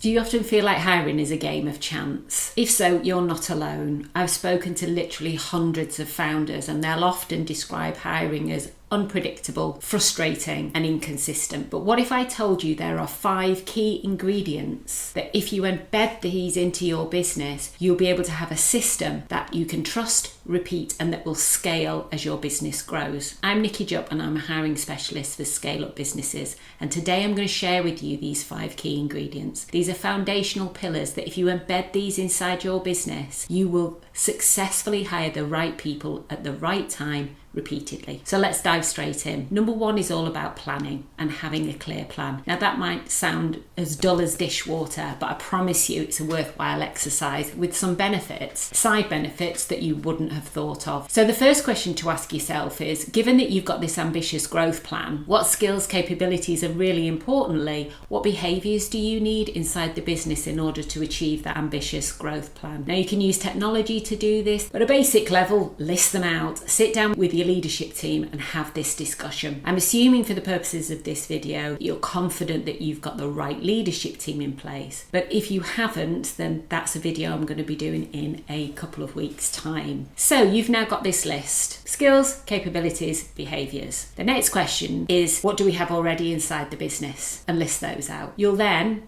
Do you often feel like hiring is a game of chance? If so, you're not alone. I've spoken to literally hundreds of founders, and they'll often describe hiring as unpredictable, frustrating, and inconsistent. But what if I told you there are 5 key ingredients that if you embed these into your business, you'll be able to have a system that you can trust, repeat, and that will scale as your business grows. I'm Nikki Jupp, and I'm a hiring specialist for scale-up businesses. And today I'm going to share with you these 5 key ingredients. These are foundational pillars that if you embed these inside your business, you will successfully hire the right people at the right time repeatedly. So let's dive straight in. Number 1 is all about planning and having a clear plan. Now that might sound as dull as dishwater, but I promise you it's a worthwhile exercise with some benefits, side benefits that you wouldn't have thought of. So the first question to ask yourself is, given that you've got this ambitious growth plan, what skills, capabilities, and really importantly, what behaviours do you need inside the business in order to achieve that ambitious growth plan? Now you can use technology to do this, but at a basic level, list them out, sit down with your leadership team and have this discussion. I'm assuming for the purposes of this video, you're confident that you've got the right leadership team in place. But if you haven't, then that's a video I'm going to be doing in a couple of weeks' time. So you've now got this list: skills, capabilities, behaviours. The next question is, what do we have already inside the business? And list those out. You'll then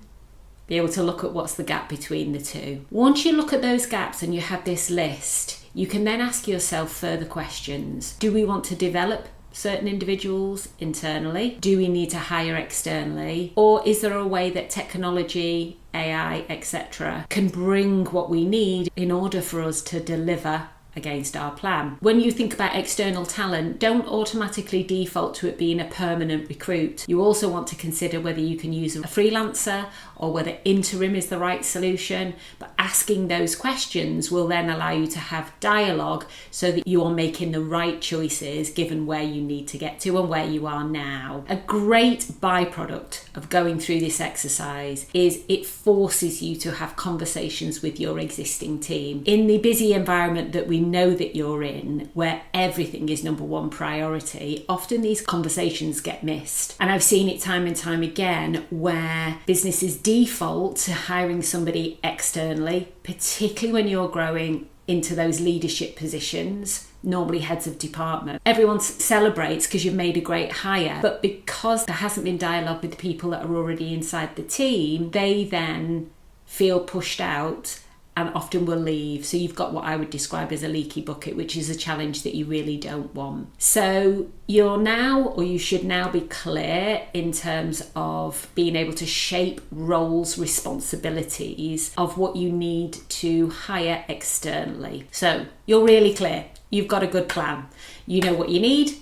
be able to look at what's the gap between the two. Once you look at those gaps and you have this list, you can then ask yourself further questions. Do we want to develop certain individuals internally? Do we need to hire externally? Or is there a way that technology, AI, etc. can bring what we need in order for us to deliver against our plan? When you think about external talent, don't automatically default to it being a permanent recruit. You also want to consider whether you can use a freelancer or whether interim is the right solution. But asking those questions will then allow you to have dialogue so that you are making the right choices given where you need to get to and where you are now. A great byproduct of going through this exercise is it forces you to have conversations with your existing team. In the busy environment that we know that you're in, where everything is number 1 priority, often these conversations get missed. And I've seen it time and time again where businesses default to hiring somebody externally, particularly when you're growing into those leadership positions, normally heads of department. Everyone celebrates because you've made a great hire, but because there hasn't been dialogue with the people that are already inside the team, they then feel pushed out and often will leave. So you've got what I would describe as a leaky bucket, which is a challenge that you really don't want. So you should now be clear in terms of being able to shape roles, responsibilities of what you need to hire externally. So you're really clear. You've got a good plan. You know what you need,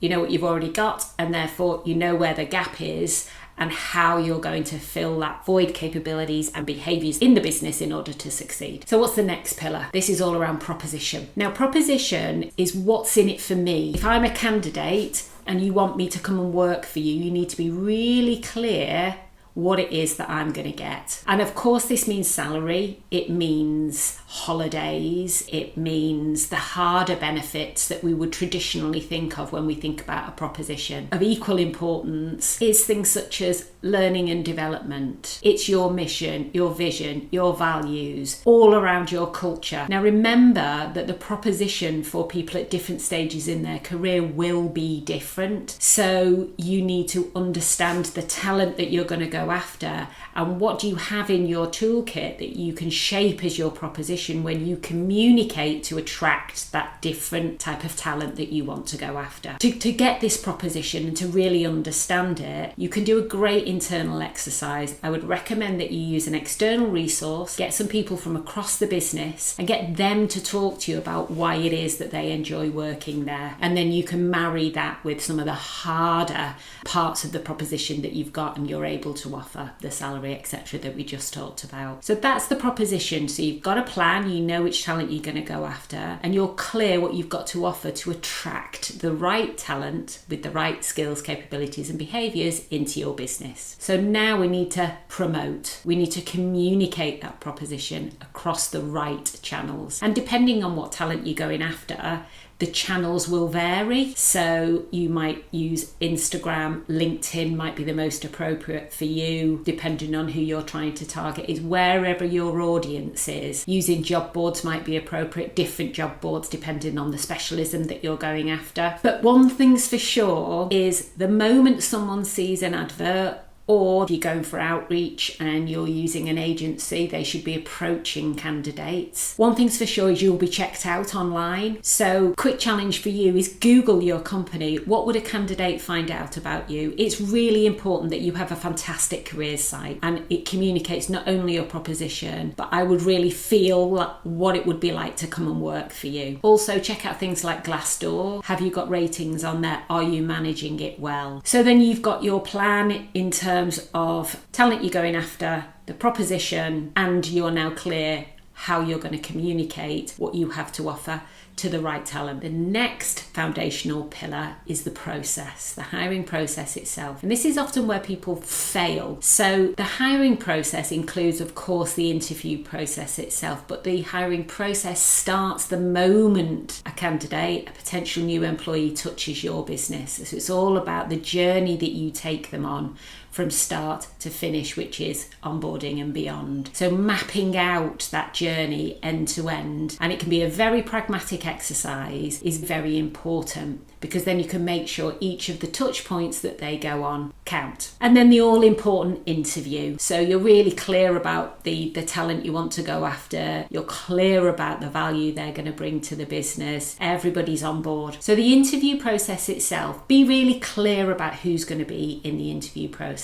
you know what you've already got, and therefore you know where the gap is and how you're going to fill that void, capabilities and behaviours in the business in order to succeed. So what's the next pillar? This is all around proposition. Now, proposition is what's in it for me. If I'm a candidate and you want me to come and work for you, you need to be really clear what it is that I'm going to get. And of course, this means salary, it means holidays, it means the harder benefits that we would traditionally think of when we think about a proposition. Of equal importance is things such as learning and development. It's your mission, your vision, your values, all around your culture. Now remember that the proposition for people at different stages in their career will be different. So you need to understand the talent that you're going to go after and what do you have in your toolkit that you can shape as your proposition when you communicate to attract that different type of talent that you want to go after. To get this proposition and to really understand it, you can do a great internal exercise. I would recommend that you use an external resource, get some people from across the business and get them to talk to you about why it is that they enjoy working there. And then you can marry that with some of the harder parts of the proposition that you've got and you're able to offer, the salary, etc. that we just talked about. So that's the proposition. So you've got a plan, you know which talent you're going to go after, and you're clear what you've got to offer to attract the right talent with the right skills, capabilities and behaviours into your business. So now we need to promote, we need to communicate that proposition across the right channels. And depending on what talent you're going after, The channels will vary. So you might use Instagram, LinkedIn might be the most appropriate for you, depending on who you're trying to target. It's wherever your audience is. Using job boards might be appropriate, different job boards depending on the specialism that you're going after. But one thing's for sure is the moment someone sees an advert, or if you're going for outreach and you're using an agency, they should be approaching candidates. One thing's for sure is you'll be checked out online. So quick challenge for you is Google your company. What would a candidate find out about you? It's really important that you have a fantastic careers site and it communicates not only your proposition, but I would really feel what it would be like to come and work for you. Also check out things like Glassdoor. Have you got ratings on there? Are you managing it well? So then you've got your plan in terms of talent you're going after, the proposition, and you're now clear how you're going to communicate what you have to offer to the right talent. The next foundational pillar is the process, the hiring process itself. And this is often where people fail. So the hiring process includes, of course, the interview process itself, but the hiring process starts the moment a candidate, a potential new employee touches your business. So it's all about the journey that you take them on from start to finish, which is onboarding and beyond. So mapping out that journey end to end, and it can be a very pragmatic exercise, is very important, because then you can make sure each of the touch points that they go on count. And then the all important interview. So you're really clear about the talent you want to go after. You're clear about the value they're going to bring to the business. Everybody's on board. So the interview process itself, be really clear about who's going to be in the interview process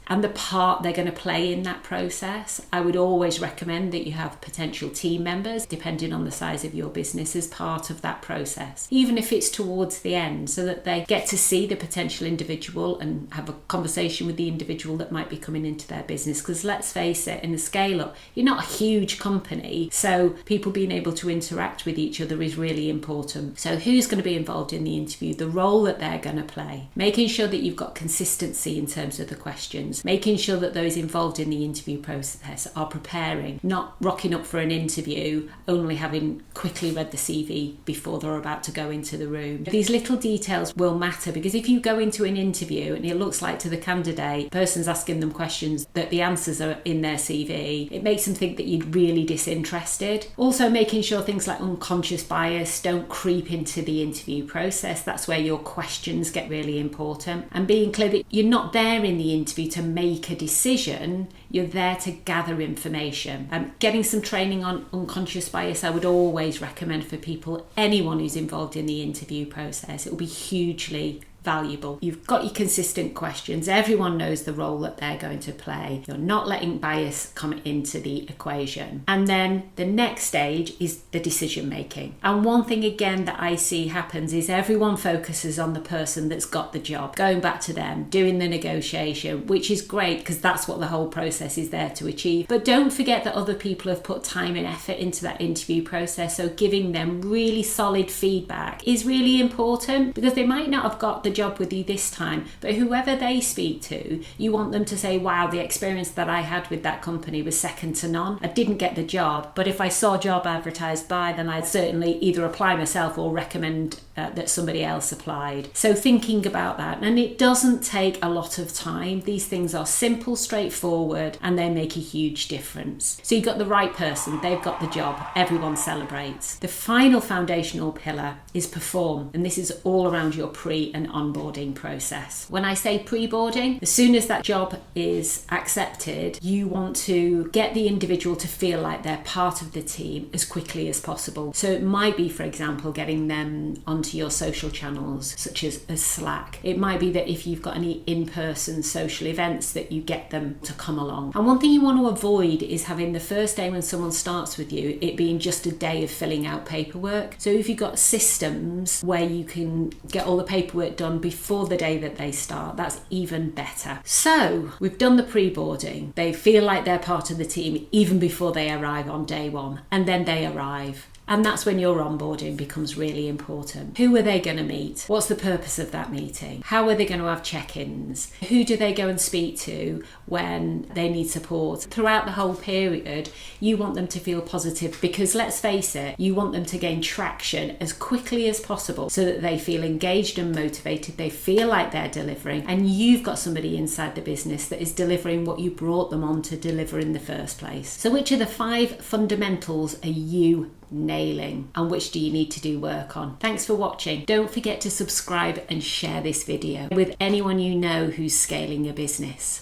and the part they're going to play in that process. I would always recommend that you have potential team members, depending on the size of your business, as part of that process, even if it's towards the end, so that they get to see the potential individual and have a conversation with the individual that might be coming into their business. Because let's face it, in the scale up, you're not a huge company, so people being able to interact with each other is really important. So who's going to be involved in the interview, the role that they're going to play, making sure that you've got consistency in terms of the questions, making sure that those involved in the interview process are preparing, not rocking up for an interview only having quickly read the CV before they're about to go into the room. These little details will matter, because if you go into an interview and it looks like to the candidate, the person's asking them questions that the answers are in their CV, it makes them think that you're really disinterested. Also making sure things like unconscious bias don't creep into the interview process. That's where your questions get really important. And being clear that you're not there in the interview to make a decision, you're there to gather information. Getting some training on unconscious bias I would always recommend for people, anyone who's involved in the interview process. It will be hugely valuable. You've got your consistent questions. Everyone knows the role that they're going to play. You're not letting bias come into the equation. And then the next stage is the decision making. And one thing again that I see happens is everyone focuses on the person that's got the job, going back to them, doing the negotiation, which is great because that's what the whole process is there to achieve. But don't forget that other people have put time and effort into that interview process. So giving them really solid feedback is really important, because they might not have got the job with you this time, but whoever they speak to, you want them to say, wow, the experience that I had with that company was second to none. I didn't get the job, but if I saw a job advertised by, then I'd certainly either apply myself or recommend that somebody else applied. So thinking about that, and it doesn't take a lot of time. These things are simple, straightforward, and they make a huge difference. So you've got the right person, they've got the job, everyone celebrates. The final foundational pillar is perform, and this is all around your pre and onboarding process. When I say pre-boarding, as soon as that job is accepted, you want to get the individual to feel like they're part of the team as quickly as possible. So it might be, for example, getting them onto your social channels, such as Slack. It might be that if you've got any in-person social events, that you get them to come along. And one thing you want to avoid is having the first day when someone starts with you, it being just a day of filling out paperwork. So if you've got systems where you can get all the paperwork done before the day that they start, that's even better. So we've done the pre-boarding. They feel like they're part of the team even before they arrive on day one, and then they arrive. And that's when your onboarding becomes really important. Who are they going to meet? What's the purpose of that meeting? How are they going to have check-ins? Who do they go and speak to when they need support? Throughout the whole period, you want them to feel positive, because let's face it, you want them to gain traction as quickly as possible so that they feel engaged and motivated, they feel like they're delivering, and you've got somebody inside the business that is delivering what you brought them on to deliver in the first place. So which of the 5 fundamentals are you nailing, and which do you need to do work on? Thanks for watching. Don't forget to subscribe and share this video with anyone you know who's scaling a business.